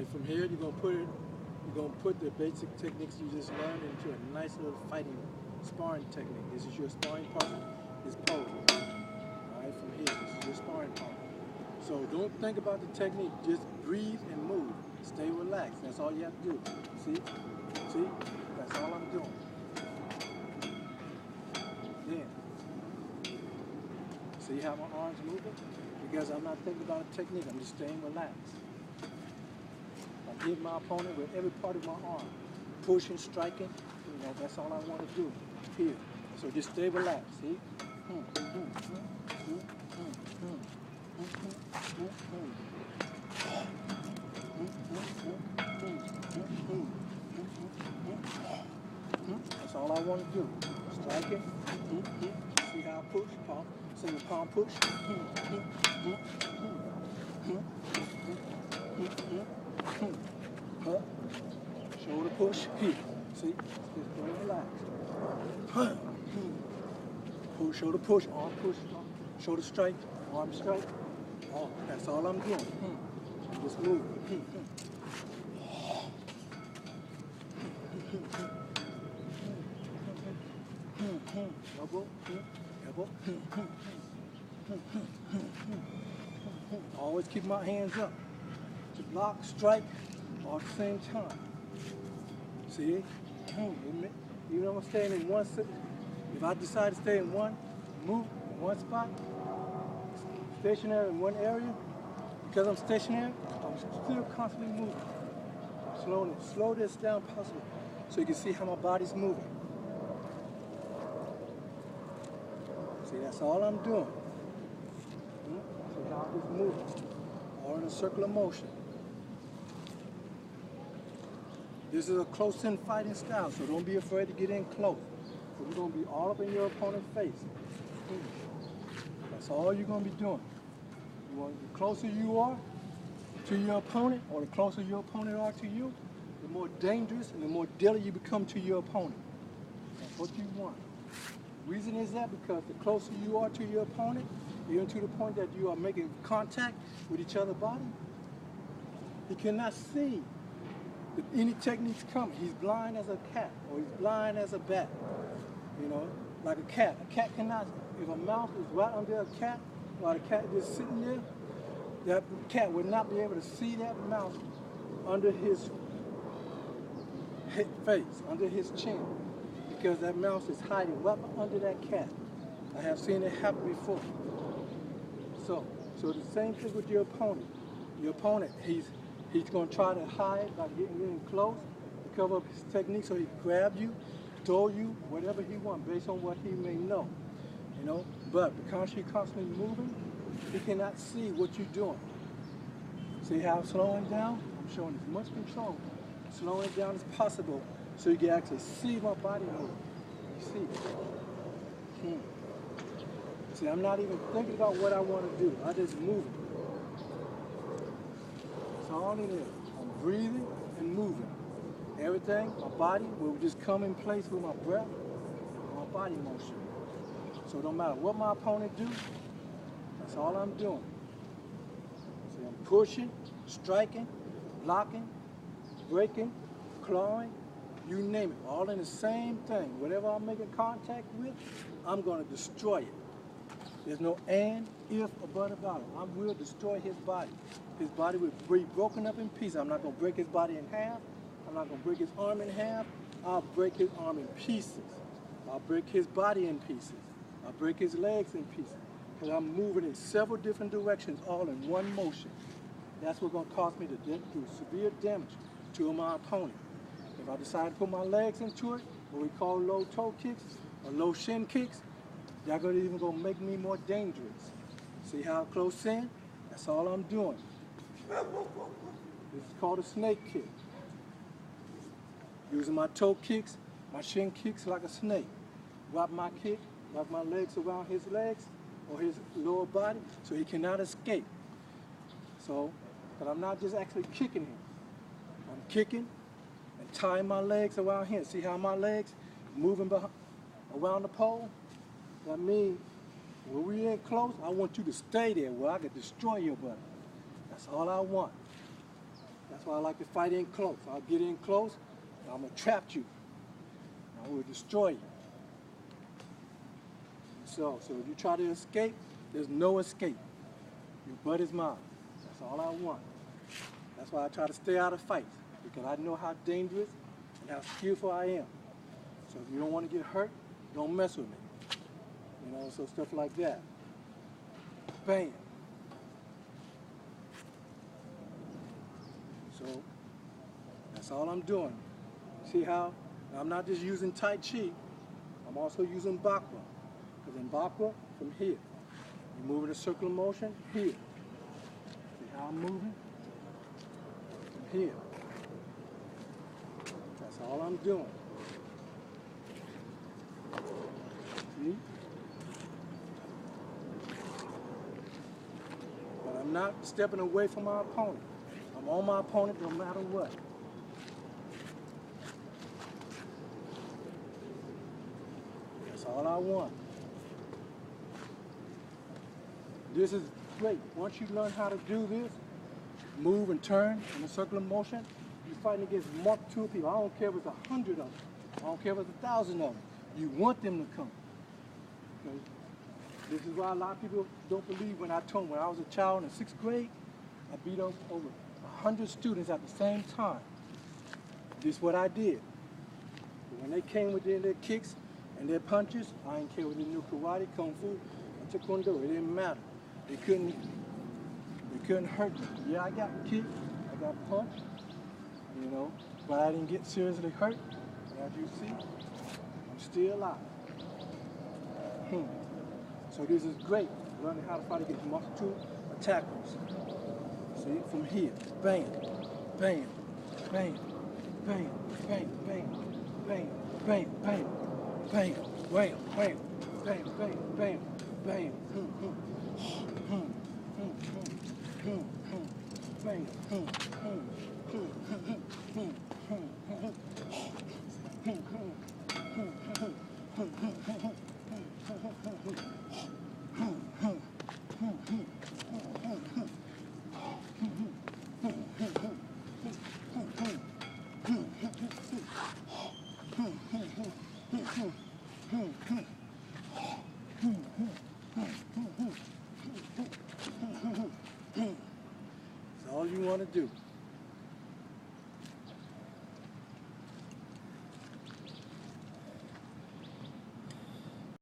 right, from here you're gonna put the basic techniques you just learned into a nice little fighting sparring technique. This is your sparring partner, this pose. Alright, from here, this is your sparring partner. So don't think about the technique, just breathe and move. Stay relaxed. That's all you have to do. See? See? That's all I'm doing. Then, see how my arms moving? Because I'm not thinking about a technique, I'm just staying relaxed. I'm hitting my opponent with every part of my arm. Pushing, striking, that's all I want to do here. So just stay relaxed, see? That's all I want to do. Striking. See how I push? Palm. Single palm push. Shoulder push. Here. See? Just stay relaxed. Push, shoulder push, arm push, shoulder strike, arm strike. Oh, that's all I'm doing. Just move. Elbow, elbow. Always keep my hands up to block, strike, all at the same time. See? Even if I'm staying in one sit, if I decide to stay in one spot, stationary in one area, because I'm stationary, I'm still constantly moving. Slow this down possible so you can see how my body's moving. See, that's all I'm doing. See how I'm just moving, all in a circular motion. This is a close-in fighting style, so don't be afraid to get in close. So we're going to be all up in your opponent's face. That's all you're going to be doing. The closer you are to your opponent, or the closer your opponent are to you, the more dangerous and the more deadly you become to your opponent. That's what you want. The reason is that because the closer you are to your opponent, even to the point that you are making contact with each other's body, he cannot see any techniques coming. He's blind as a cat, or he's blind as a bat. Like a cat. A cat cannot, if a mouse is right under a cat, while the cat is just sitting there, that cat would not be able to see that mouse under his face, under his chin, because that mouse is hiding right under that cat. I have seen it happen before. So the same thing with your opponent. Your opponent, he's going to try to hide by getting close to cover up his technique so he can grab you, throw you, whatever he wants, based on what he may know. But because you're constantly moving, he cannot see what you're doing. See how I'm slowing down? I'm showing as much control, slowing it down as possible, so you can actually see my body move. You see? See, I'm not even thinking about what I want to do. I just move it. That's all it is. I'm breathing and moving. Everything, my body will just come in place with my breath, my body motion. So no matter what my opponent do, that's all I'm doing. See, I'm pushing, striking, blocking, breaking, clawing, you name it, all in the same thing. Whatever I'm making contact with, I'm going to destroy it. There's no and, if, or but about it. I will destroy his body. His body will be broken up in pieces. I'm not going to break his body in half. I'm not going to break his arm in half. I'll break his arm in pieces. I'll break his body in pieces. I'll break his legs in pieces. Because I'm moving in several different directions, all in one motion. That's what's going to cause me to do severe damage to my opponent. If I decide to put my legs into it, what we call low toe kicks or low shin kicks, they're even going to make me more dangerous. See how close in? That's all I'm doing. This is called a snake kick. Using my toe kicks, my shin kicks like a snake. Wrap my kick, wrap my legs around his legs or his lower body so he cannot escape. But I'm not just actually kicking him. I'm kicking and tying my legs around him. See how my legs moving around the pole? That means when we're in close, I want you to stay there where I can destroy your body. That's all I want. That's That's why I like to fight in close. I'll get in close, and I'm going to trap you. I will destroy you. So if you try to escape, there's no escape. Your butt is mine. That's all I want. That's why I try to stay out of fights, because I know how dangerous and how skillful I am. So if you don't want to get hurt, don't mess with me. You know, so stuff like that. Bam. So that's all I'm doing. See how I'm not just using Tai Chi, I'm also using Bakwa. Because in Bakwa, from here, you move in a circular motion here. See how I'm moving? From here. That's all I'm doing. See? But I'm not stepping away from my opponent. I'm on my opponent no matter what. That's all I want. This is great. Once you learn how to do this, move and turn in a circular motion, you're fighting against a multitude of people. I don't care if it's 100 of them. I don't care if it's 1,000 of them. You want them to come. Okay? This is why a lot of people don't believe when I told them when I was a child in the 6th grade, I beat up over 100 students at the same time. This is what I did. But when they came with their kicks and their punches, I didn't care what they knew karate, kung fu, or taekwondo. It didn't matter. They couldn't hurt me. Yeah, I got kicked, I got punched, you know, but I didn't get seriously hurt. And as you see, I'm still alive. So this is great, learning how to fight against multitude attackers. See, from here, bam, bam, bam, bam, bam, bam, bam, bam, bam, bam, wham, wham, bam, bam, bam, bam, bam.